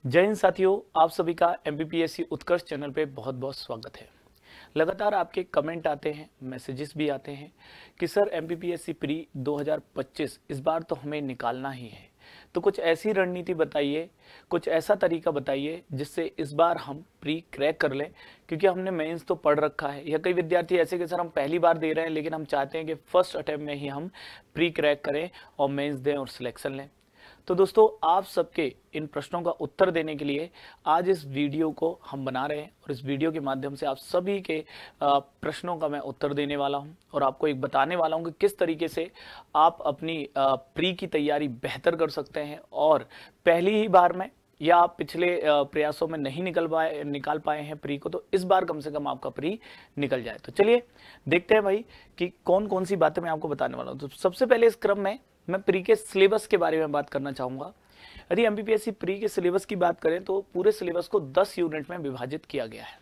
जय हिंद साथियों, आप सभी का एमपीपीएससी उत्कर्ष चैनल पे बहुत बहुत स्वागत है। लगातार आपके कमेंट आते हैं, मैसेजेस भी आते हैं कि सर एमपीपीएससी प्री 2025 इस बार तो हमें निकालना ही है। तो कुछ ऐसी रणनीति बताइए, कुछ ऐसा तरीका बताइए जिससे इस बार हम प्री क्रैक कर लें, क्योंकि हमने मेंस तो पढ़ रखा है। या कई विद्यार्थी ऐसे कि सर हम पहली बार दे रहे हैं लेकिन हम चाहते हैं कि फर्स्ट अटेम्प्ट में ही हम प्री क्रैक करें और मेंस दें और सिलेक्शन लें। तो दोस्तों, आप सबके इन प्रश्नों का उत्तर देने के लिए आज इस वीडियो को हम बना रहे हैं और इस वीडियो के माध्यम से आप सभी के प्रश्नों का मैं उत्तर देने वाला हूं और आपको एक बताने वाला हूं कि किस तरीके से आप अपनी प्री की तैयारी बेहतर कर सकते हैं और पहली ही बार में या आप पिछले प्रयासों में नहीं निकाल पाए हैं प्री को, तो इस बार कम से कम आपका प्री निकल जाए। तो चलिए देखते हैं भाई कि कौन कौन सी बातें मैं आपको बताने वाला हूं। तो सबसे पहले इस क्रम में मैं प्री के सिलेबस के बारे में बात करना चाहूंगा। यदि एमपीपीएससी प्री के सिलेबस की बात करें तो पूरे सिलेबस को 10 यूनिट में विभाजित किया गया है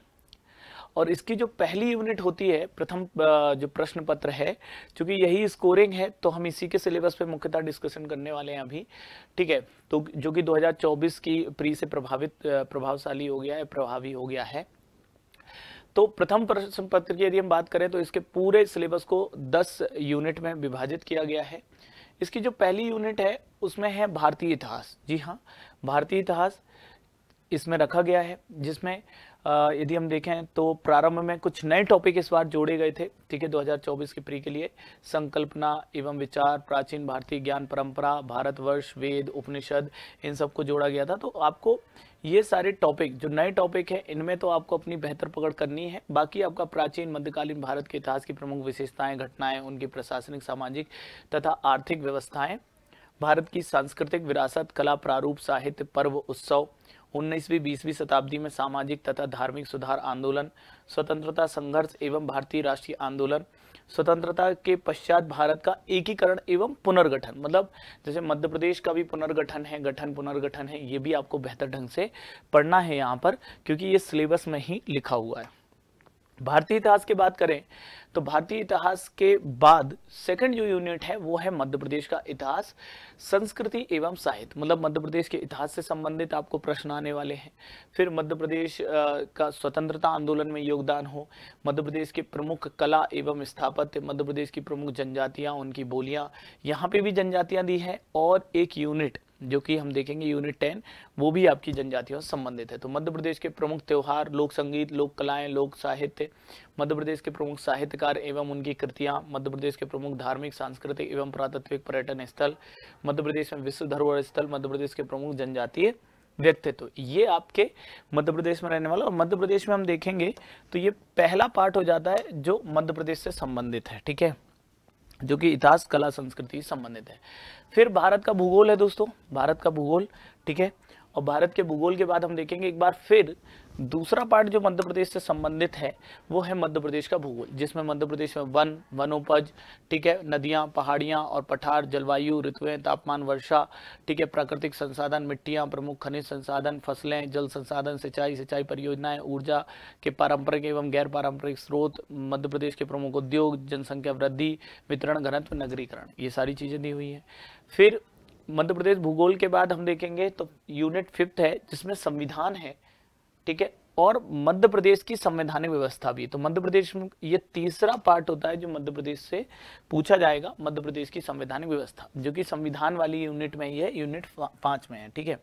और इसकी जो पहली यूनिट होती है, प्रथम जो प्रश्न पत्र है, क्योंकि यही स्कोरिंग है तो हम इसी के सिलेबस पे मुख्यतः डिस्कशन करने वाले हैं अभी। ठीक है, तो जो कि 2024 की प्री से प्रभावशाली हो गया है, प्रभावी हो गया है। तो प्रथम प्रश्न पत्र की यदि हम बात करें तो इसके पूरे सिलेबस को 10 यूनिट में विभाजित किया गया है। इसकी जो पहली यूनिट है उसमें है भारतीय इतिहास। जी हाँ, भारतीय इतिहास इसमें रखा गया है, जिसमें यदि हम देखें तो प्रारंभ में कुछ नए टॉपिक इस बार जोड़े गए थे। ठीक है, 2024 की प्री के लिए संकल्पना एवं विचार, प्राचीन भारतीय ज्ञान परंपरा, भारतवर्ष, वेद, उपनिषद, इन सबको जोड़ा गया था। तो आपको ये सारे टॉपिक जो नए टॉपिक है इनमें तो आपको अपनी बेहतर पकड़ करनी है। बाकी आपका प्राचीन मध्यकालीन भारत के इतिहास की प्रमुख विशेषताएं, घटनाएं, उनकी प्रशासनिक, सामाजिक तथा आर्थिक व्यवस्थाएं, भारत की सांस्कृतिक विरासत, कला, प्रारूप, साहित्य, पर्व, उत्सव, 19वीं 20वीं शताब्दी में सामाजिक तथा धार्मिक सुधार आंदोलन, स्वतंत्रता संघर्ष एवं भारतीय राष्ट्रीय आंदोलन, स्वतंत्रता के पश्चात भारत का एकीकरण एवं पुनर्गठन, मतलब जैसे मध्य प्रदेश का भी पुनर्गठन है, गठन पुनर्गठन है, ये भी आपको बेहतर ढंग से पढ़ना है यहाँ पर, क्योंकि ये सिलेबस में ही लिखा हुआ है। भारतीय इतिहास की बात करें तो भारतीय इतिहास के बाद सेकंड जो यूनिट है वो है मध्य प्रदेश का इतिहास, संस्कृति एवं साहित्य, मतलब मध्य प्रदेश के इतिहास से संबंधित आपको प्रश्न आने वाले हैं। फिर मध्य प्रदेश का स्वतंत्रता आंदोलन में योगदान हो, मध्य प्रदेश के प्रमुख कला एवं स्थापत्य, मध्य प्रदेश की प्रमुख जनजातियां, उनकी बोलियां, यहाँ पे भी जनजातियां दी है। और एक यूनिट जो कि हम देखेंगे यूनिट 10, वो भी आपकी जनजातियों से संबंधित है। तो मध्य प्रदेश के प्रमुख त्योहार, लोक संगीत, लोक कलाएं, लोक साहित्य, मध्य प्रदेश के प्रमुख साहित्यकार एवं उनकी कृतियां, मध्य प्रदेश के प्रमुख धार्मिक, सांस्कृतिक एवं पुरातात्विक पर्यटन स्थल, मध्य प्रदेश में विश्व धरोहर स्थल, मध्य प्रदेश के प्रमुख जनजातीय व्यक्तित्व, ये आपके मध्य प्रदेश में रहने वाला। और मध्य प्रदेश में हम देखेंगे तो ये पहला पार्ट हो जाता है जो मध्य प्रदेश से संबंधित है। ठीक है, जो कि इतिहास, कला, संस्कृति संबंधित है। फिर भारत का भूगोल है दोस्तों, भारत का भूगोल। ठीक है, और भारत के भूगोल के बाद हम देखेंगे एक बार फिर दूसरा पार्ट जो मध्य प्रदेश से संबंधित है वो है मध्य प्रदेश का भूगोल, जिसमें मध्य प्रदेश में वन, वनोपज, ठीक है, नदियां, पहाड़ियां और पठार, जलवायु, ऋतुएं, तापमान, वर्षा, ठीक है, प्राकृतिक संसाधन, मिट्टियां, प्रमुख खनिज संसाधन, फसलें, जल संसाधन, सिंचाई परियोजनाएं, ऊर्जा के पारंपरिक एवं गैर पारंपरिक स्रोत, मध्य प्रदेश के प्रमुख उद्योग, जनसंख्या वृद्धि, वितरण, घनत्व, नगरीकरण, ये सारी चीजें दी हुई है। फिर मध्य प्रदेश भूगोल के बाद हम देखेंगे तो यूनिट 5 है जिसमें संविधान है। ठीक है, और मध्य प्रदेश की संवैधानिक व्यवस्था भी। तो मध्य प्रदेश में ये तीसरा पार्ट होता है जो मध्य प्रदेश से पूछा जाएगा, मध्य प्रदेश की संवैधानिक व्यवस्था, जो कि संविधान वाली यूनिट में ही है, यूनिट 5 में है। ठीक है,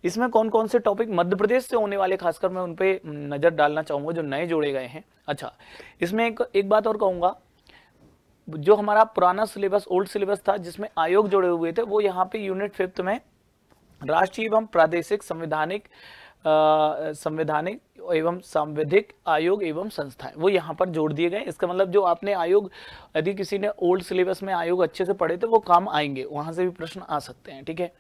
इसमें कौन कौन से टॉपिक मध्य प्रदेश से होने वाले, खासकर मैं उन पे नजर डालना चाहूंगा जो नए जोड़े गए हैं। अच्छा, इसमें एक बात और कहूंगा, जो हमारा पुराना सिलेबस, ओल्ड सिलेबस था जिसमें आयोग जुड़े हुए थे, वो यहाँ पे यूनिट 5 में राष्ट्रीय एवं प्रादेशिक संवैधानिक एवं संवैधिक आयोग एवं संस्थाएं, वो यहाँ पर जोड़ दिए गए। इसका मतलब जो आपने आयोग, यदि किसी ने ओल्ड सिलेबस में आयोग अच्छे से पढ़े तो वो काम आएंगे, वहां से भी प्रश्न आ सकते हैं। ठीक है,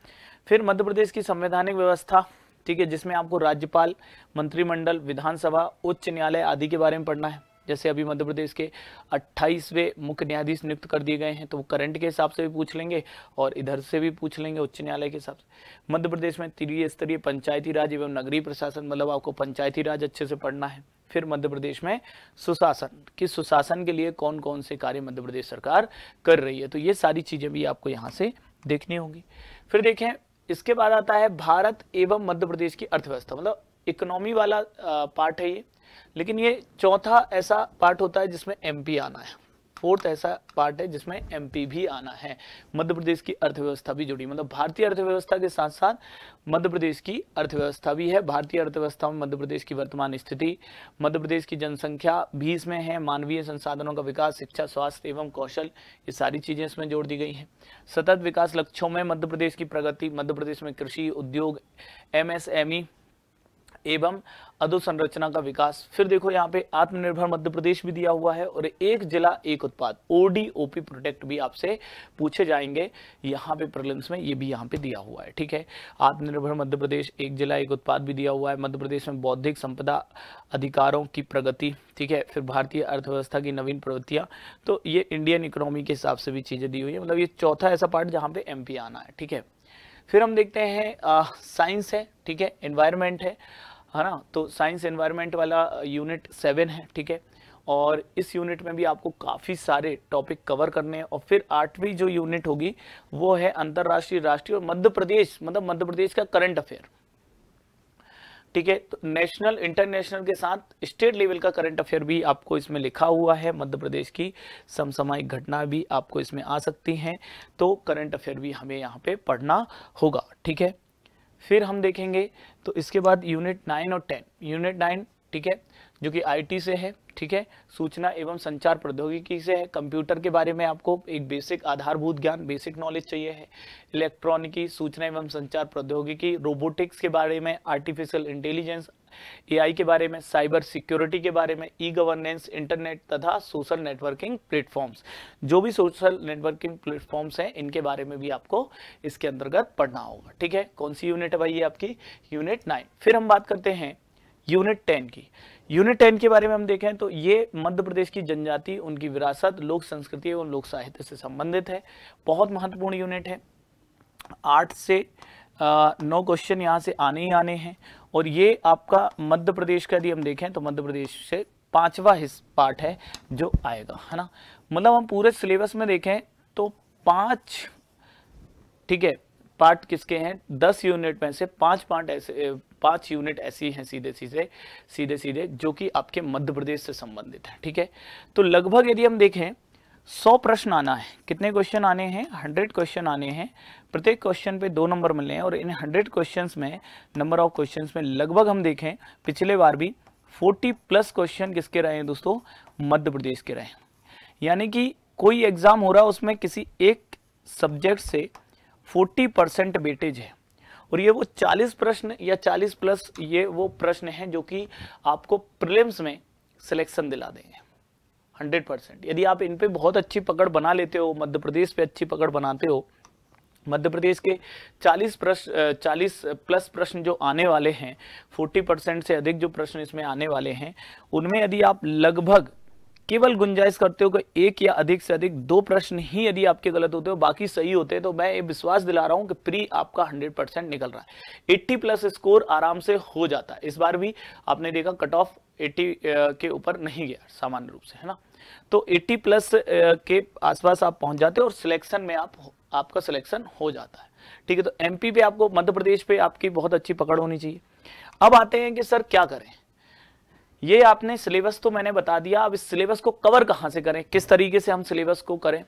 फिर मध्य प्रदेश की संवैधानिक व्यवस्था, ठीक है, जिसमें आपको राज्यपाल, मंत्रिमंडल, विधानसभा, उच्च न्यायालय आदि के बारे में पढ़ना है। जैसे अभी मध्य प्रदेश के 28वें मुख्य न्यायाधीश नियुक्त कर दिए गए हैं, तो वो करंट के हिसाब से भी पूछ लेंगे और इधर से भी पूछ लेंगे उच्च न्यायालय के हिसाब से। मध्य प्रदेश में त्रिस्तरीय पंचायती राज एवं नगरीय प्रशासन, मतलब आपको पंचायती राज अच्छे से पढ़ना है। फिर मध्य प्रदेश में सुशासन, कि सुशासन के लिए कौन कौन से कार्य मध्य प्रदेश सरकार कर रही है, तो ये सारी चीजें भी आपको यहाँ से देखनी होंगी। फिर देखें इसके बाद आता है भारत एवं मध्य प्रदेश की अर्थव्यवस्था, मतलब इकोनॉमी वाला पार्ट है ये, लेकिन ये चौथा ऐसा पार्ट होता है जिसमें एमपी आना है, फोर्थ ऐसा पार्ट है जिसमें एमपी भी आना है। मध्य प्रदेश की अर्थव्यवस्था भी जुड़ी, मतलब भारतीय अर्थव्यवस्था के साथ साथ मध्य प्रदेश की अर्थव्यवस्था भी है। भारतीय अर्थव्यवस्था में मध्य प्रदेश की वर्तमान स्थिति, मध्य प्रदेश की जनसंख्या भी इसमें है, मानवीय संसाधनों का विकास, शिक्षा, स्वास्थ्य एवं कौशल, ये सारी चीजें इसमें जोड़ दी गई हैं। सतत विकास लक्ष्यों में मध्य प्रदेश की प्रगति, मध्य प्रदेश में कृषि, उद्योग, एमएसएमई एवं अधोसंरचना का विकास। फिर देखो यहाँ पे आत्मनिर्भर मध्य प्रदेश भी दिया हुआ है, और एक जिला एक उत्पाद, ओडीओपी प्रोडक्ट भी आपसे पूछे जाएंगे यहाँ पे प्रीलिम्स में, ये भी यहाँ पे दिया हुआ है। ठीक है, आत्मनिर्भर मध्य प्रदेश, एक जिला एक उत्पाद भी दिया हुआ है। मध्य प्रदेश में बौद्धिक संपदा अधिकारों की प्रगति, ठीक है, फिर भारतीय अर्थव्यवस्था की नवीन प्रवृत्तियां, तो ये इंडियन इकोनॉमी के हिसाब से भी चीजें दी हुई है। मतलब ये चौथा ऐसा पार्ट जहाँ पे एमपी आना है। ठीक है, फिर हम देखते हैं साइंस है, ठीक है, एनवायरमेंट है ना, तो साइंस एनवायरनमेंट वाला यूनिट 7 है। ठीक है, और इस यूनिट में भी आपको काफ़ी सारे टॉपिक कवर करने हैं। और फिर 8वीं जो यूनिट होगी वो है अंतर्राष्ट्रीय, राष्ट्रीय और मध्य प्रदेश, मतलब मध्य प्रदेश का करंट अफेयर। ठीक है, तो नेशनल इंटरनेशनल के साथ स्टेट लेवल का करंट अफेयर भी आपको इसमें लिखा हुआ है। मध्य प्रदेश की समसामयिक घटना भी आपको इसमें आ सकती हैं, तो करंट अफेयर भी हमें यहाँ पे पढ़ना होगा। ठीक है, फिर हम देखेंगे तो इसके बाद यूनिट 9 और 10। यूनिट 9, ठीक है, जो कि आईटी से है, ठीक है, सूचना एवं संचार प्रौद्योगिकी से है। कंप्यूटर के बारे में आपको एक बेसिक आधारभूत ज्ञान, बेसिक नॉलेज चाहिए है। इलेक्ट्रॉनिकी, सूचना एवं संचार प्रौद्योगिकी, रोबोटिक्स के बारे में, आर्टिफिशियल इंटेलिजेंस, एआई के बारे में, साइबर सिक्योरिटी के बारे में, ई गवर्नेंस, इंटरनेट तथा सोशल नेटवर्किंग प्लेटफॉर्म्स, जो भी सोशल नेटवर्किंग प्लेटफॉर्म्स हैं इनके बारे में भी आपको इसके अंतर्गत पढ़ना होगा। ठीक है, कौन सी यूनिट है भाई? ये आपकी यूनिट 9। फिर हम बात करते हैं यूनिट 10 की। यूनिट 10 के बारे में हम देखें तो ये मध्य प्रदेश की जनजाति, उनकी विरासत, लोक संस्कृति एवं लोक साहित्य से संबंधित है। बहुत महत्वपूर्ण यूनिट है। 8 से 9 क्वेश्चन यहाँ से आने ही आने हैं। और ये आपका मध्य प्रदेश का यदि हम देखें तो मध्य प्रदेश से 5वां पार्ट है जो आएगा, है ना। मतलब हम पूरे सिलेबस में देखें तो 5, ठीक है, पार्ट किसके हैं? 10 यूनिट में से 5 पार्ट ऐसे, 5 यूनिट ऐसी हैं सीधे सीधे जो कि आपके मध्य प्रदेश से संबंधित है। ठीक है, तो लगभग यदि हम देखें 100 प्रश्न आना है। कितने क्वेश्चन आने हैं? 100 क्वेश्चन आने हैं। प्रत्येक क्वेश्चन पे 2 नंबर मिलने हैं। और इन 100 क्वेश्चंस में, नंबर ऑफ क्वेश्चंस में लगभग हम देखें पिछले बार भी 40+ क्वेश्चन किसके रहे हैं दोस्तों? मध्य प्रदेश के रहे हैं। यानी कि कोई एग्जाम हो रहा है उसमें किसी एक सब्जेक्ट से 40% वेटेज है। और ये वो 40 प्रश्न या 40+ ये वो प्रश्न हैं जो कि आपको प्रीलिम्स में सिलेक्शन दिला देंगे 100%। यदि आप इन पे बहुत अच्छी पकड़ बना लेते हो, मध्य प्रदेश पे अच्छी पकड़ बनाते हो, मध्य प्रदेश के 40+ प्रश्न जो आने वाले हैं, 40% से अधिक जो प्रश्न इसमें आने वाले हैं, उनमें यदि आप लगभग केवल गुंजाइश करते हो कि 1 या अधिक से अधिक 2 प्रश्न ही यदि आपके गलत होते हो, बाकी सही होते हैं, तो मैं ये विश्वास दिला रहा हूं कि प्री आपका 100% निकल रहा है। 80+ स्कोर आराम से हो जाता है। इस बार भी आपने देखा कट ऑफ 80 के ऊपर नहीं गया सामान्य रूप से, है ना। तो 80+ के आसपास आप पहुंच जाते हो और सिलेक्शन में आपका सिलेक्शन हो जाता है। ठीक है, तो एमपी पे आपको, मध्य प्रदेश पे आपकी बहुत अच्छी पकड़ होनी चाहिए। अब आते हैं कि सर क्या करें। ये आपने सिलेबस तो मैंने बता दिया, अब इस सिलेबस को कवर कहां से करें, किस तरीके से हम सिलेबस को करें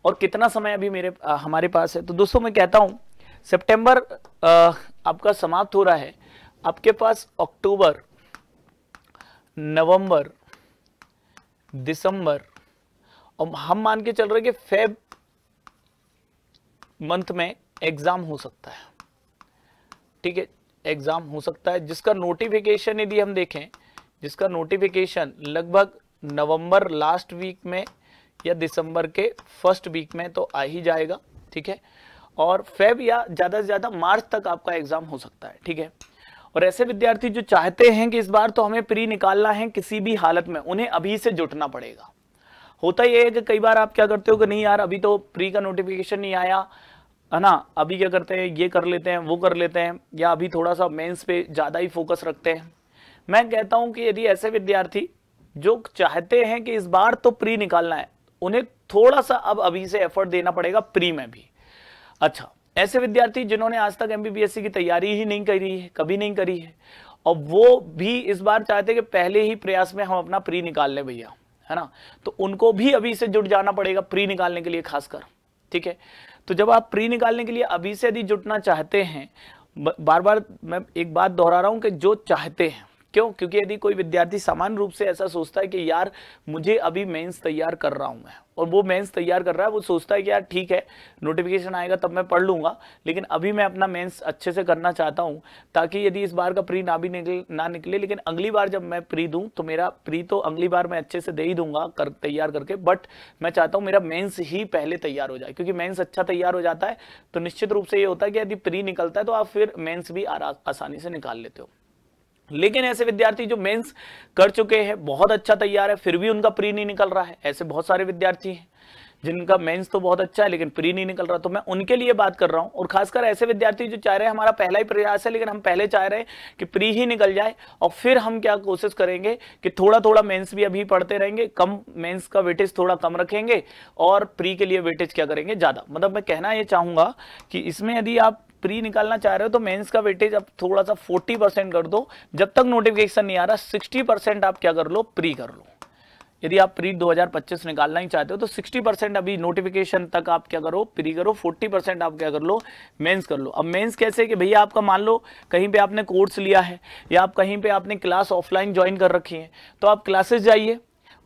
और कितना समय अभी हमारे पास है। तो दोस्तों मैं कहता हूं सितंबर आपका समाप्त हो रहा है, आपके पास अक्टूबर, नवंबर, दिसंबर और हम मान के चल रहे कि फेब मंथ में एग्जाम हो सकता है। ठीक है, एग्जाम हो सकता है जिसका नोटिफिकेशन यदि हम देखें, जिसका नोटिफिकेशन लगभग नवंबर लास्ट वीक में या दिसंबर के फर्स्ट वीक में तो आ ही जाएगा। ठीक है, और फेब या ज्यादा से ज्यादा मार्च तक आपका एग्जाम हो सकता है। ठीक है, और ऐसे विद्यार्थी जो चाहते हैं कि इस बार तो हमें प्री निकालना है किसी भी हालत में, उन्हें अभी से जुटना पड़ेगा। होता यह है कि कई बार आप क्या करते हो कि नहीं यार अभी तो प्री का नोटिफिकेशन नहीं आया, है ना, अभी क्या करते हैं, ये कर लेते हैं, वो कर लेते हैं, या अभी थोड़ा सा मेंस पे ज्यादा ही फोकस रखते हैं। मैं कहता हूं कि यदि ऐसे विद्यार्थी जो चाहते हैं कि इस बार तो प्री निकालना है, उन्हें थोड़ा सा अब अभी से एफर्ट देना पड़ेगा प्री में भी। अच्छा, ऐसे विद्यार्थी जिन्होंने आज तक एमपीपीएससी की तैयारी ही नहीं करी है, कभी नहीं करी है, और वो भी इस बार चाहते हैं कि पहले ही प्रयास में हम अपना प्री निकाल लें भैया, है ना, तो उनको भी अभी से जुट जाना पड़ेगा प्री निकालने के लिए खासकर। ठीक है, तो जब आप प्री निकालने के लिए अभी से यदि जुटना चाहते हैं, बार बार मैं एक बात दोहरा रहा हूं कि जो चाहते हैं, क्यों, क्योंकि यदि कोई विद्यार्थी सामान्य रूप से ऐसा सोचता है कि यार मुझे अभी मेंस तैयार कर रहा हूं मैं, और वो मेंस तैयार कर रहा है, वो सोचता है कि यार ठीक है नोटिफिकेशन आएगा तब मैं पढ़ लूंगा, लेकिन अभी मैं अपना मेंस अच्छे से करना चाहता हूं, ताकि यदि इस बार का प्री ना निकले लेकिन अगली बार जब मैं प्री दूं तो मेरा प्री तो अगली बार मैं अच्छे से दे ही दूंगा तैयार करके, बट मैं चाहता हूं मेरा मेंस ही पहले तैयार हो जाए, क्योंकि मेंस अच्छा तैयार हो जाता है तो निश्चित रूप से ये होता है कि यदि प्री निकलता है तो आप फिर मेंस भी आसानी से निकाल लेते हो। लेकिन ऐसे विद्यार्थी जो मेंस कर चुके हैं, बहुत अच्छा तैयार है, फिर भी उनका प्री नहीं निकल रहा है, ऐसे बहुत सारे विद्यार्थी हैं जिनका मेंस तो बहुत अच्छा है लेकिन प्री नहीं निकल रहा, तो मैं उनके लिए बात कर रहा हूं। और खासकर ऐसे विद्यार्थी जो चाह रहे हैं हमारा पहला ही प्रयास है लेकिन हम पहले चाह रहे हैं कि प्री ही निकल जाए, और फिर हम क्या कोशिश करेंगे कि थोड़ा थोड़ा मेंस भी अभी पढ़ते रहेंगे, कम मेंस का वेटेज थोड़ा कम रखेंगे और प्री के लिए वेटेज क्या करेंगे ज्यादा। मतलब मैं कहना ये चाहूंगा कि इसमें यदि आप प्री निकालना चाह रहे हो तो मेंस का वेटेज अब थोड़ा सा 40% कर दो, जब तक नोटिफिकेशन नहीं आ रहा 60% आप क्या कर लो, प्री कर लो। यदि आप प्री 2025 निकालना ही चाहते हो तो 60% अभी नोटिफिकेशन तक आप क्या करो, प्री करो, 40% आप क्या कर लो, मेंस कर लो। अब मेंस कैसे कि भैया आपका मान लो कहीं पे आपने कोर्स लिया है या आप कहीं पे आपने क्लास ऑफलाइन ज्वाइन कर रखी है, तो आप क्लासेस जाइए,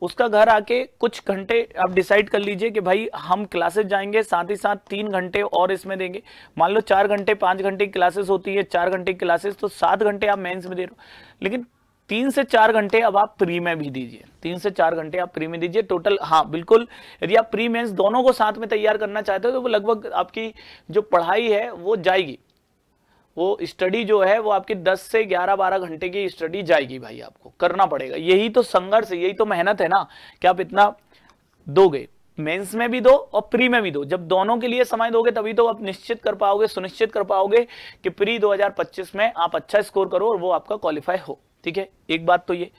उसका घर आके कुछ घंटे आप डिसाइड कर लीजिए कि भाई हम क्लासेस जाएंगे, साथ ही साथ 3 घंटे और इसमें देंगे। मान लो 4 घंटे 5 घंटे की क्लासेस होती है, 4 घंटे की क्लासेस, तो 7 घंटे आप मेंस में दे रहे हो, लेकिन 3 से 4 घंटे अब आप प्री में भी दीजिए, 3 से 4 घंटे आप प्री में दीजिए टोटल। हाँ बिल्कुल, यदि आप प्री मेंस दोनों को साथ में तैयार करना चाहते हो तो वो लगभग आपकी जो पढ़ाई है वो जाएगी, वो स्टडी जो है वो आपकी 10 से 11-12 घंटे की स्टडी जाएगी भाई, आपको करना पड़ेगा। यही तो संघर्ष है, यही तो मेहनत है ना, कि आप इतना दोगे, मेंस में भी दो और प्री में भी दो। जब दोनों के लिए समय दोगे तभी तो आप निश्चित कर पाओगे, सुनिश्चित कर पाओगे कि प्री 2025 में आप अच्छा स्कोर करो और वो आपका क्वालिफाई हो। ठीक है, एक बात तो ये।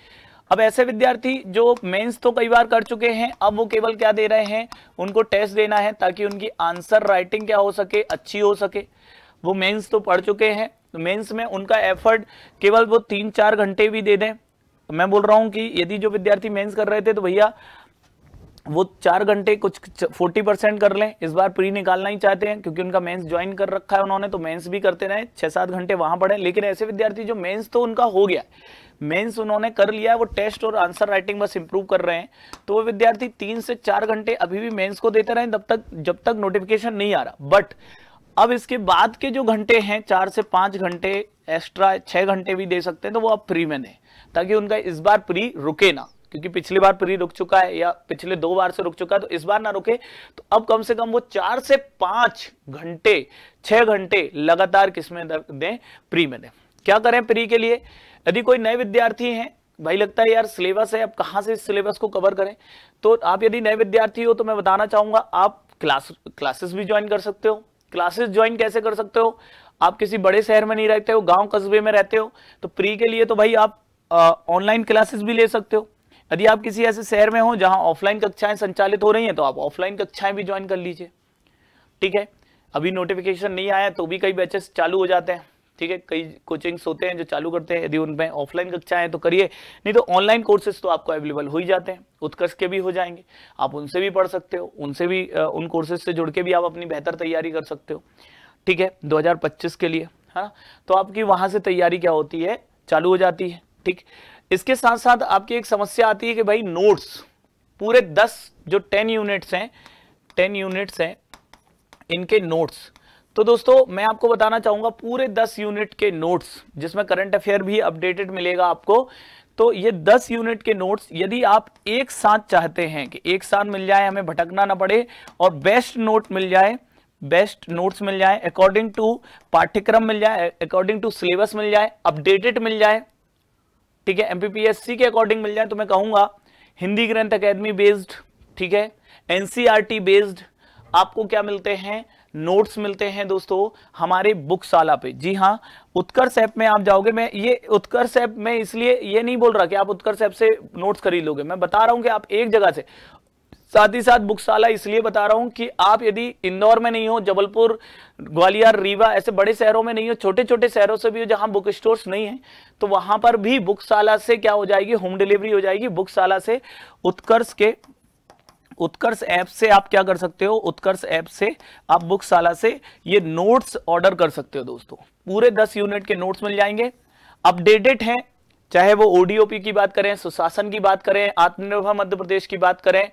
अब ऐसे विद्यार्थी जो मेंस तो कई बार कर चुके हैं, अब वो केवल क्या दे रहे हैं, उनको टेस्ट देना है ताकि उनकी आंसर राइटिंग क्या हो सके, अच्छी हो सके। वो मेंस तो पढ़ चुके हैं, तो मेंस में उनका एफर्ट केवल वो 3-4 घंटे भी दे दें। मैं बोल रहा हूं कि यदि जो विद्यार्थी मेंस कर रहे थे तो भैया वो 4 घंटे कुछ 40% कर लें, इस बार प्री निकालना ही चाहते हैं क्योंकि उनका मेंस ज्वाइन कर रखा है उन्होंने, तो मेंस भी करते रहे, 6-7 घंटे वहां पढ़े। लेकिन ऐसे विद्यार्थी जो मेंस तो उनका हो गया, मेंस उन्होंने कर लिया है, वो टेस्ट और आंसर राइटिंग बस इंप्रूव कर रहे हैं, तो वो विद्यार्थी 3 से 4 घंटे अभी भी मेंस को देते रहे जब तक नोटिफिकेशन नहीं आ रहा। बट अब इसके बाद के जो घंटे हैं 4 से 5 घंटे एक्स्ट्रा, 6 घंटे भी दे सकते हैं, तो वो आप प्री में दें ताकि उनका इस बार प्री रुके ना, क्योंकि पिछली बार प्री रुक चुका है या पिछले 2 बार से रुक चुका है, तो इस बार ना रुके। तो अब कम से कम वो 4 से 5 घंटे 6 घंटे लगातार किसमें दें, प्री में दें। क्या करें प्री के लिए, यदि कोई नए विद्यार्थी हैं, भाई लगता है यार सिलेबस है, अब कहां से इस सिलेबस को कवर करें, तो आप यदि नए विद्यार्थी हो तो मैं बताना चाहूंगा आप क्लासेस भी ज्वाइन कर सकते हो। क्लासेस ज्वाइन कैसे कर सकते हो, आप किसी बड़े शहर में नहीं रहते हो, गांव कस्बे में रहते हो, तो प्री के लिए तो भाई आप ऑनलाइन क्लासेस भी ले सकते हो। यदि आप किसी ऐसे शहर में हो जहां ऑफलाइन कक्षाएं संचालित हो रही हैं तो आप ऑफलाइन कक्षाएं भी ज्वाइन कर लीजिए। ठीक है, अभी नोटिफिकेशन नहीं आया तो भी कई बैचेस चालू हो जाते हैं। ठीक है, कई कोचिंग्स होते हैं जो चालू करते हैं, यदि उनमें ऑफलाइन कक्षाएं तो करिए, नहीं तो ऑनलाइन कोर्सेज तो आपको अवेलेबल हो ही जाते हैं, उत्कर्ष के भी हो जाएंगे, आप उनसे भी पढ़ सकते हो, उनसे भी उन कोर्सेज से जुड़ के भी आप अपनी बेहतर तैयारी कर सकते हो। ठीक है, 2025 के लिए, है ना, तो आपकी वहां से तैयारी क्या होती है, चालू हो जाती है। ठीक, इसके साथ साथ आपकी एक समस्या आती है कि भाई नोट्स पूरे 10 जो 10 यूनिट्स हैं इनके नोट्स, तो दोस्तों मैं आपको बताना चाहूंगा पूरे 10 यूनिट के नोट्स, जिसमें करंट अफेयर भी अपडेटेड मिलेगा आपको, तो ये 10 यूनिट के नोट्स यदि आप एक साथ चाहते हैं कि एक साथ मिल जाए, हमें भटकना ना पड़े और बेस्ट नोट्स मिल जाए, अकॉर्डिंग टू पाठ्यक्रम मिल जाए, अकॉर्डिंग टू सिलेबस मिल जाए, अपडेटेड मिल जाए, ठीक है, एमपीपीएससी के अकॉर्डिंग मिल जाए, तो मैं कहूंगा हिंदी ग्रंथ अकेडमी बेस्ड, ठीक है, एनसीईआरटी बेस्ड आपको क्या मिलते हैं, नोट्स मिलते हैं दोस्तों हमारे बुकशाला पे। जी हाँ, उत्कर्ष ऐप में आप जाओगे, मैं ये उत्कर्ष ऐप में इसलिए ये नहीं बोल रहा कि आप उत्कर्ष ऐप से नोट्स खरीद लोगे, मैं बता रहा हूं कि आप एक जगह से साथ ही साथ बुकशाला इसलिए बता रहा हूं कि आप यदि इंदौर में नहीं हो, जबलपुर, ग्वालियर, रीवा ऐसे बड़े शहरों में नहीं हो, छोटे छोटे शहरों से भी हो जहां बुक स्टोर्स नहीं है, तो वहां पर भी बुकशाला से क्या हो जाएगी, होम डिलीवरी हो जाएगी। बुकशाला से उत्कर्ष ऐप से आप क्या कर सकते हो, उत्कर्ष ऐप से आप बुकशाला से ये नोट्स ऑर्डर कर सकते हो दोस्तों। पूरे 10 यूनिट के नोट्स मिल जाएंगे, अपडेटेड हैं, चाहे वो ओडीओपी की बात करें, सुशासन की बात करें, आत्मनिर्भर मध्य प्रदेश की बात करें,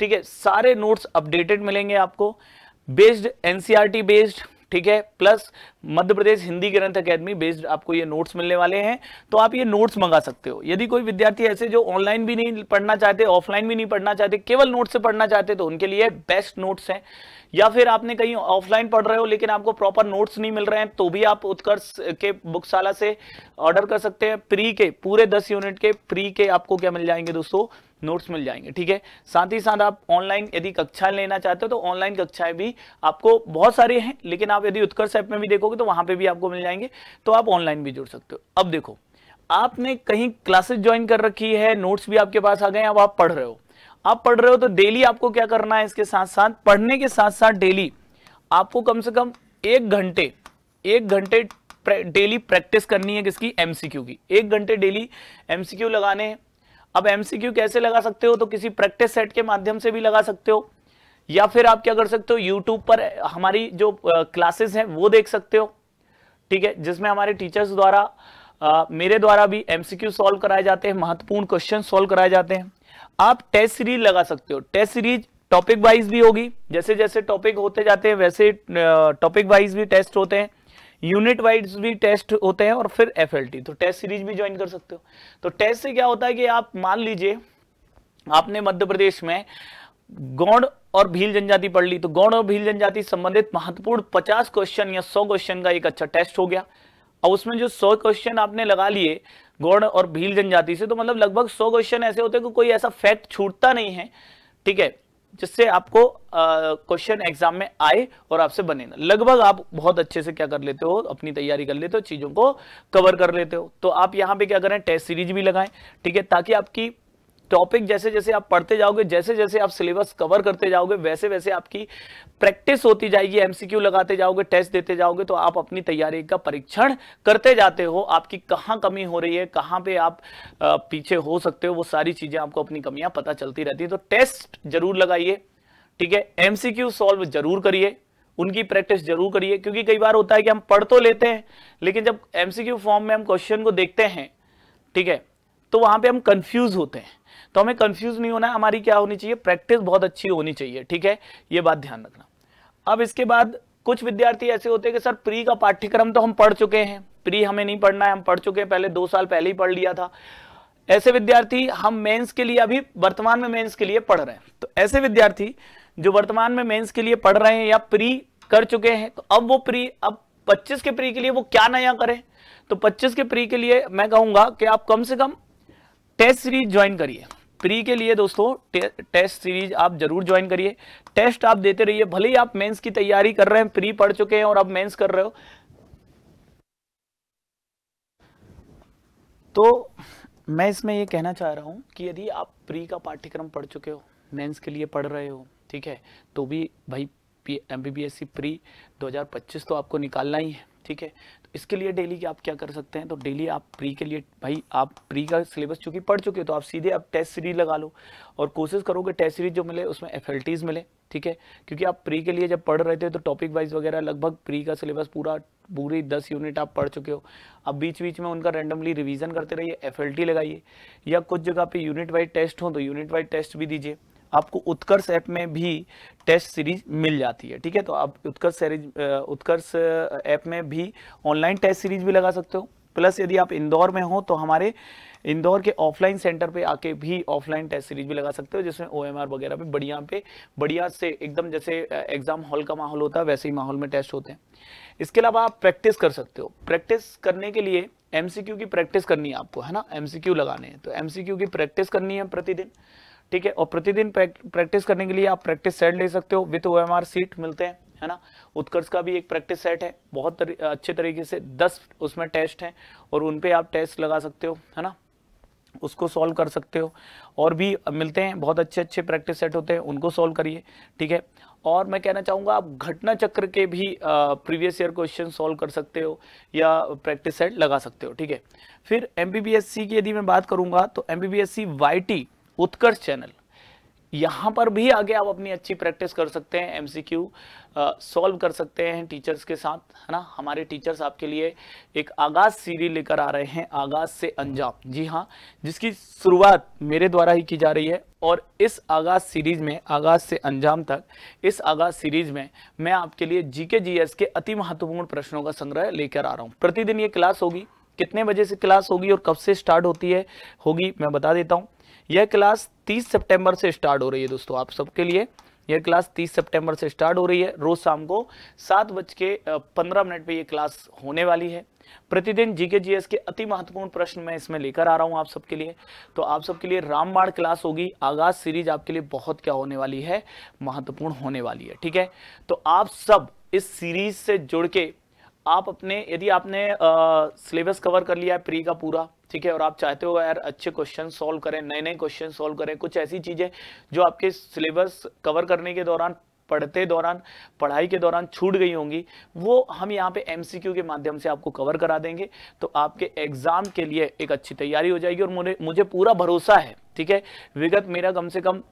ठीक है, सारे नोट्स अपडेटेड मिलेंगे आपको, बेस्ड एनसीईआरटी बेस्ड, ठीक है, प्लस मध्य प्रदेश हिंदी ग्रंथ अकेडमी बेस्ड आपको ये नोट्स मिलने वाले हैं। तो आप ये नोट्स मंगा सकते हो। यदि कोई विद्यार्थी ऐसे जो ऑनलाइन भी नहीं पढ़ना चाहते, ऑफलाइन भी नहीं पढ़ना चाहते, केवल नोट्स से पढ़ना चाहते, तो उनके लिए बेस्ट नोट्स हैं। या फिर आपने कहीं ऑफलाइन पढ़ रहे हो लेकिन आपको प्रॉपर नोट्स नहीं मिल रहे हैं, तो भी आप उत्कर्ष के बुकशाला से ऑर्डर कर सकते हैं। फ्री के पूरे 10 यूनिट के फ्री के आपको क्या मिल जाएंगे दोस्तों, नोट्स मिल जाएंगे, ठीक है। साथ ही साथ आप ऑनलाइन यदि कक्षाएं लेना चाहते हो तो ऑनलाइन कक्षाएं भी आपको बहुत सारी हैं, लेकिन आप यदि उत्कर्ष ऐप में भी देखोगे तो वहां पे भी आपको मिल जाएंगे, तो आप ऑनलाइन भी जुड़ सकते हो। अब देखो, आपने कहीं क्लासेस ज्वाइन कर रखी है, नोट्स भी आपके पास आ गए, अब आप पढ़ रहे हो, तो डेली आपको क्या करना है, इसके साथ साथ पढ़ने के साथ साथ डेली आपको कम से कम 1 घंटे डेली प्रैक्टिस करनी है। किसकी, एमसीक्यू की। 1 घंटे डेली एमसीक्यू लगाने हैं। अब एमसीक्यू कैसे लगा सकते हो, तो किसी प्रैक्टिस सेट के माध्यम से भी लगा सकते हो, या फिर आप क्या कर सकते हो, यूट्यूब पर हमारी जो क्लासेस हैं वो देख सकते हो, ठीक है, जिसमें हमारे टीचर्स द्वारा मेरे द्वारा भी एमसीक्यू सॉल्व कराए जाते हैं, महत्वपूर्ण क्वेश्चन सॉल्व कराए जाते हैं। आप टेस्ट सीरीज लगा सकते हो। टेस्ट सीरीज टॉपिक वाइज भी होगी, जैसे जैसे टॉपिक होते जाते हैं वैसे टॉपिक वाइज भी टेस्ट होते हैं, यूनिट वाइज भी टेस्ट होते हैं, और फिर एफएलटी, तो टेस्ट सीरीज भी ज्वाइन कर सकते हो। तो टेस्ट से क्या होता है कि आप मान लीजिए आपने मध्य प्रदेश में गौड़ और भील जनजाति पढ़ ली, तो गौड़ और भील जनजाति संबंधित महत्वपूर्ण 50 क्वेश्चन या 100 क्वेश्चन का एक अच्छा टेस्ट हो गया। और उसमें जो 100 क्वेश्चन आपने लगा लिए गौड़ और भील जनजाति से, तो मतलब लगभग 100 क्वेश्चन ऐसे होते हैं कि कोई ऐसा फैक्ट छूटता नहीं है, ठीक है, जिससे आपको क्वेश्चन एग्जाम में आए और आपसे बने ना। लगभग आप बहुत अच्छे से क्या कर लेते हो, अपनी तैयारी कर लेते हो, चीजों को कवर कर लेते हो। तो आप यहाँ पे क्या करें, टेस्ट सीरीज भी लगाएं, ठीक है, ताकि आपकी टॉपिक जैसे जैसे आप पढ़ते जाओगे, जैसे जैसे आप सिलेबस कवर करते जाओगे, वैसे वैसे आपकी प्रैक्टिस होती जाएगी, एमसीक्यू लगाते जाओगे, टेस्ट देते जाओगे, तो आप अपनी तैयारी का परीक्षण करते जाते हो। आपकी कहाँ कमी हो रही है, कहाँ पे आप पीछे हो सकते हो, वो सारी चीजें आपको अपनी कमियां पता चलती रहती है। तो टेस्ट जरूर लगाइए, ठीक है, एमसीक्यू सॉल्व जरूर करिए, उनकी प्रैक्टिस जरूर करिए, क्योंकि कई बार होता है कि हम पढ़ तो लेते हैं, लेकिन जब एमसीक्यू फॉर्म में हम क्वेश्चन को देखते हैं, ठीक है, तो वहां पे हम कंफ्यूज होते हैं। तो हमें कंफ्यूज नहीं होना है, हमारी क्या होनी चाहिए, प्रैक्टिस बहुत अच्छी होनी चाहिए, ठीक है, ये बात ध्यान रखना। अब इसके बाद कुछ विद्यार्थी ऐसे होते हैं कि सर प्री का पाठ्यक्रम तो हम पढ़ चुके हैं, प्री हमें नहीं पढ़ना है, हम पढ़ चुके हैं, पहले 2 साल पहले ही पढ़ लिया था। ऐसे विद्यार्थी हम मेंस के लिए अभी वर्तमान में मेंस के लिए पढ़ रहे हैं, तो ऐसे विद्यार्थी जो वर्तमान में मेंस के लिए पढ़ रहे हैं या प्री कर चुके हैं, तो अब वो प्री, अब 25 के प्री के लिए वो क्या नया करें। तो 25 के प्री के लिए मैं कहूंगा कि आप कम से कम टेस्ट सीरीज ज्वाइन करिए। प्री के लिए दोस्तों टेस्ट सीरीज आप जरूर ज्वाइन करिए, टेस्ट आप देते रहिए। भले ही आप मेंस की तैयारी कर रहे हैं, प्री पढ़ चुके हैं और अब मेंस कर रहे हो, तो मैं इसमें ये कहना चाह रहा हूं कि यदि आप प्री का पाठ्यक्रम पढ़ चुके हो, मेंस के लिए पढ़ रहे हो, ठीक है, तो भी भाई एमपीपीएससी प्री 2025 तो आपको निकालना ही है, ठीक है। तो इसके लिए डेली आप क्या कर सकते हैं, तो डेली आप प्री के लिए, भाई आप प्री का सिलेबस चूंकि पढ़ चुके हो, तो आप सीधे आप टेस्ट सीरीज लगा लो और कोशिश करो कि टेस्ट सीरीज जो मिले उसमें एफएलटीज मिले, ठीक है, क्योंकि आप प्री के लिए जब पढ़ रहे थे तो टॉपिक वाइज वगैरह लगभग प्री का सिलेबस पूरी 10 यूनिट आप पढ़ चुके हो। अब बीच बीच में उनका रैंडमली रिवीजन करते रहिए, एफएलटी लगाइए, या कुछ जगह पे यूनिट वाइज टेस्ट हो तो यूनिट वाइज टेस्ट भी दीजिए। आपको उत्कर्ष ऐप में भी टेस्ट सीरीज मिल जाती है, ठीक है, तो आप उत्कर्ष ऐप में भी ऑनलाइन टेस्ट सीरीज भी लगा सकते हो। प्लस यदि आप इंदौर में हो तो हमारे इंदौर के ऑफलाइन सेंटर पे आके भी ऑफलाइन टेस्ट सीरीज भी लगा सकते हो, जिसमें ओएमआर वगैरह पे बढ़िया से एकदम जैसे एग्जाम हॉल का माहौल होता है वैसे ही माहौल में टेस्ट होते हैं। इसके अलावा आप प्रैक्टिस कर सकते हो। प्रैक्टिस करने के लिए एमसीक्यू की प्रैक्टिस करनी है आपको, है ना, एमसीक्यू लगाने हैं, तो एमसीक्यू की प्रैक्टिस करनी है प्रतिदिन, ठीक है, और प्रतिदिन प्रैक्टिस करने के लिए आप प्रैक्टिस सेट ले सकते हो, विद ओएमआर सीट मिलते हैं, है ना। उत्कर्ष का भी एक प्रैक्टिस सेट है, बहुत अच्छे तरीके से 10 उसमें टेस्ट हैं और उन पे आप टेस्ट लगा सकते हो, है ना। उसको सॉल्व कर सकते हो। और भी मिलते हैं, बहुत अच्छे अच्छे प्रैक्टिस सेट होते हैं, उनको सॉल्व करिए, ठीक है। और मैं कहना चाहूँगा आप घटना चक्र के भी प्रीवियस ईयर क्वेश्चन सॉल्व कर सकते हो या प्रैक्टिस सेट लगा सकते हो, ठीक है। फिर एमपीपीएससी की यदि मैं बात करूँगा तो एमपीपीएससी वाईटी उत्कर्ष चैनल, यहाँ पर भी आगे आप अपनी अच्छी प्रैक्टिस कर सकते हैं, एमसीक्यू सॉल्व कर सकते हैं टीचर्स के साथ, है ना। हमारे टीचर्स आपके लिए एक आगाज सीरीज लेकर आ रहे हैं, आगाज से अंजाम, जी हाँ, जिसकी शुरुआत मेरे द्वारा ही की जा रही है। और इस आगाज सीरीज में, आगाज से अंजाम तक, इस आगाज सीरीज में मैं आपके लिए जीके जीएस के अति महत्वपूर्ण प्रश्नों का संग्रह लेकर आ रहा हूँ। प्रतिदिन ये क्लास होगी, कितने बजे से क्लास होगी और कब से स्टार्ट होगी मैं बता देता हूँ। यह क्लास 30 सितंबर से स्टार्ट हो रही है दोस्तों, आप सबके लिए यह क्लास 30 सितंबर से स्टार्ट हो रही है। रोज शाम को 7:15 पे ये क्लास होने वाली है। प्रतिदिन जीके जीएस के अति महत्वपूर्ण प्रश्न मैं इसमें लेकर आ रहा हूं आप सबके लिए। तो आप सबके लिए रामबाण क्लास होगी, आगाज सीरीज आपके लिए बहुत क्या होने वाली है, महत्वपूर्ण होने वाली है, ठीक है। तो आप सब इस सीरीज से जुड़ के आप अपने, यदि आपने सिलेबस कवर कर लिया है प्री का पूरा, ठीक है, और आप चाहते हो यार अच्छे क्वेश्चन सॉल्व करें, नए नए क्वेश्चन सॉल्व करें, कुछ ऐसी चीजें जो आपके सिलेबस कवर करने के दौरान, पढ़ाई के दौरान छूट गई होंगी, वो हम यहाँ पे एमसीक्यू के माध्यम से आपको कवर करा देंगे। तो आपके एग्जाम के लिए एक अच्छी तैयारी हो जाएगी। और मुझे पूरा भरोसा है, ठीक है, विगत मेरा कम से कम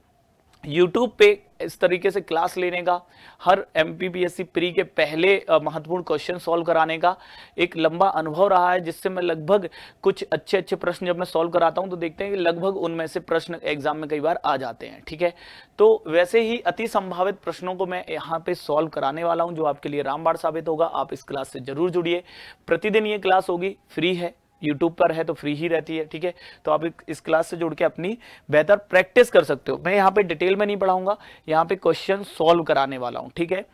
YouTube पे इस तरीके से क्लास लेने का, हर एमपीपीएससी प्री के पहले महत्वपूर्ण क्वेश्चन सॉल्व कराने का एक लंबा अनुभव रहा है, जिससे मैं लगभग कुछ अच्छे अच्छे प्रश्न जब मैं सॉल्व कराता हूं तो देखते हैं कि लगभग उनमें से प्रश्न एग्जाम में कई बार आ जाते हैं, ठीक है। तो वैसे ही अति संभावित प्रश्नों को मैं यहाँ पे सॉल्व कराने वाला हूँ, जो आपके लिए रामबाण साबित होगा। आप इस क्लास से जरूर जुड़िए। प्रतिदिन ये क्लास होगी, फ्री है, यूट्यूब पर है तो फ्री ही रहती है, ठीक है। तो आप इस क्लास से जुड़ के अपनी बेहतर प्रैक्टिस कर सकते हो। मैं यहाँ पे डिटेल में नहीं पढ़ाऊंगा, यहाँ पे क्वेश्चन सॉल्व कराने वाला हूँ, ठीक है।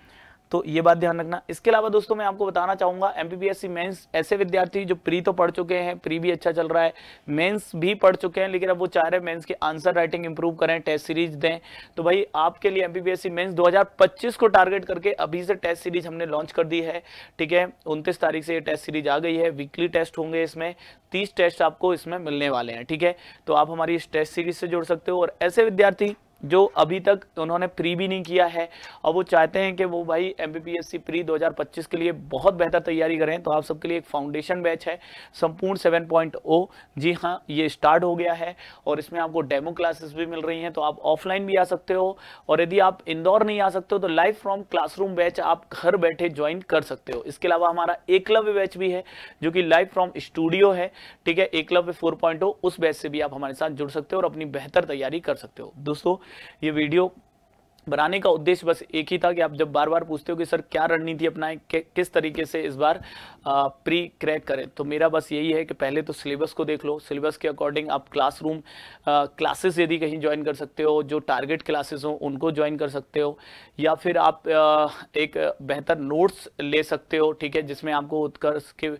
तो ये बात ध्यान रखना। इसके अलावा दोस्तों मैं आपको बताना चाहूंगा, एमपीपीएससी मेंस ऐसे विद्यार्थी जो प्री तो पढ़ चुके हैं, प्री भी अच्छा चल रहा है, मेंस भी पढ़ चुके हैं, लेकिन अब वो चाह रहे हैं मेंस की आंसर राइटिंग इंप्रूव करें, टेस्ट सीरीज दें। तो भाई आपके लिए एमपीपीएससी मेंस 2025 को टारगेट करके अभी से टेस्ट सीरीज हमने लॉन्च कर दी है, ठीक है। 29 तारीख से ये टेस्ट सीरीज आ गई है। वीकली टेस्ट होंगे, इसमें 30 टेस्ट आपको इसमें मिलने वाले हैं, ठीक है। तो आप हमारी इस टेस्ट सीरीज से जुड़ सकते हो। और ऐसे विद्यार्थी जो अभी तक उन्होंने प्री भी नहीं किया है और वो चाहते हैं कि वो भाई एमपीपीएससी प्री 2025 के लिए बहुत बेहतर तैयारी करें, तो आप सबके लिए एक फाउंडेशन बैच है संपूर्ण 7.0। जी हाँ, ये स्टार्ट हो गया है और इसमें आपको डेमो क्लासेस भी मिल रही हैं। तो आप ऑफलाइन भी आ सकते हो, और यदि आप इंदौर नहीं आ सकते हो तो लाइव फ्रॉम क्लासरूम बैच आप घर बैठे ज्वाइन कर सकते हो। इसके अलावा हमारा एकलव्य बैच भी है, जो कि लाइव फ्रॉम स्टूडियो है, ठीक है, एकलव्य 4.0। उस बैच से भी आप हमारे साथ जुड़ सकते हो और अपनी बेहतर तैयारी कर सकते हो। दोस्तों ये वीडियो बनाने का उद्देश्य बस एक ही था कि आप जब बार बार पूछते हो कि सर क्या रणनीति अपनाएं, किस तरीके से इस बार प्री क्रैक करें, तो मेरा बस यही है कि पहले तो सिलेबस को देख लो, सिलेबस के अकॉर्डिंग आप क्लासरूम क्लासेस यदि कहीं ज्वाइन कर सकते हो, जो टारगेट क्लासेस हो उनको ज्वाइन कर सकते हो, या फिर आप एक बेहतर नोट्स ले सकते हो, ठीक है, जिसमें आपको उत्कर्ष के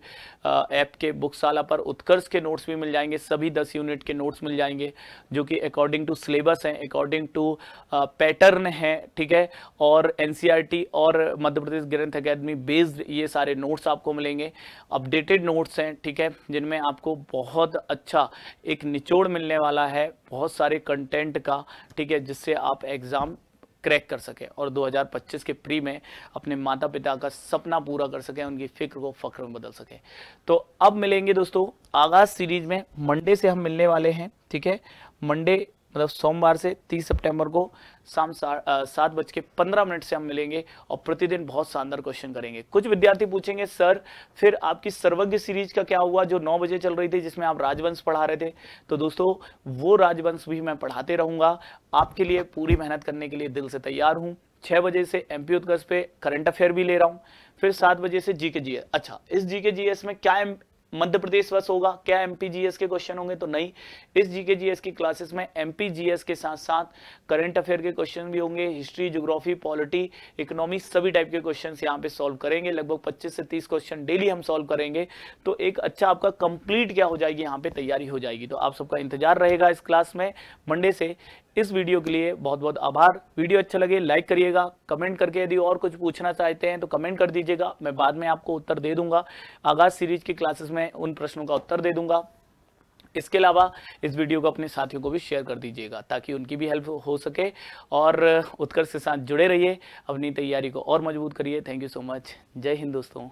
ऐप के बुकशाला पर उत्कर्ष के नोट्स भी मिल जाएंगे, सभी 10 यूनिट के नोट्स मिल जाएंगे, जो कि अकॉर्डिंग टू सिलेबस हैं, अकॉर्डिंग टू पैटर्न है, ठीक है। और एनसीईआरटी और मध्य प्रदेश ग्रंथ अकेदमी बेस्ड ये सारे नोट्स आपको मिलेंगे, अपडेटेड नोट्स हैं, ठीक है, जिनमें आपको बहुत अच्छा एक निचोड़ मिलने वाला है बहुत सारे कंटेंट का, ठीक है, जिससे आप एग्जाम क्रैक कर सके और 2025 के प्री में अपने माता पिता का सपना पूरा कर सके, उनकी फिक्र को फख्र में बदल सके। तो अब मिलेंगे दोस्तों आगाज सीरीज में, मंडे से हम मिलने वाले हैं, ठीक है। मंडे मतलब सोमवार से 30 सितंबर को शाम 7:15 से हम मिलेंगे और प्रतिदिन बहुत शानदार क्वेश्चन करेंगे। कुछ विद्यार्थी पूछेंगे सर फिर आपकी सर्वज्ञ सीरीज का क्या हुआ, जो 9 बजे चल रही थी, जिसमें आप राजवंश पढ़ा रहे थे। तो दोस्तों वो राजवंश भी मैं पढ़ाते रहूंगा, आपके लिए पूरी मेहनत करने के लिए दिल से तैयार हूँ। 6 बजे से एमपी उत्कर्ष पे करंट अफेयर भी ले रहा हूँ, फिर 7 बजे से जीके जीएस। अच्छा, इस जीके जीएस में क्या मध्य प्रदेश बस होगा, क्या एमपी जीएस के क्वेश्चन होंगे? तो नहीं, इस जीके जीएस की क्लासेस में एमपी जीएस के साथ साथ करंट अफेयर के क्वेश्चन भी होंगे, हिस्ट्री, ज्योग्राफी, पॉलिटी, इकोनॉमी, सभी टाइप के क्वेश्चंस यहाँ पे सॉल्व करेंगे। लगभग 25 से 30 क्वेश्चन डेली हम सॉल्व करेंगे, तो एक अच्छा आपका कंप्लीट क्या हो जाएगी, यहाँ पे तैयारी हो जाएगी। तो आप सबका इंतजार रहेगा इस क्लास में मंडे से। इस वीडियो के लिए बहुत बहुत आभार। वीडियो अच्छा लगे लाइक करिएगा, कमेंट करके यदि और कुछ पूछना चाहते हैं तो कमेंट कर दीजिएगा, मैं बाद में आपको उत्तर दे दूंगा। आगाज सीरीज की क्लासेस में उन प्रश्नों का उत्तर दे दूंगा। इसके अलावा इस वीडियो को अपने साथियों को भी शेयर कर दीजिएगा ताकि उनकी भी हेल्प हो सके और उत्कर्ष के साथ जुड़े रहिए, अपनी तैयारी को और मजबूत करिए। Thank you so much. जय हिंद दोस्तों।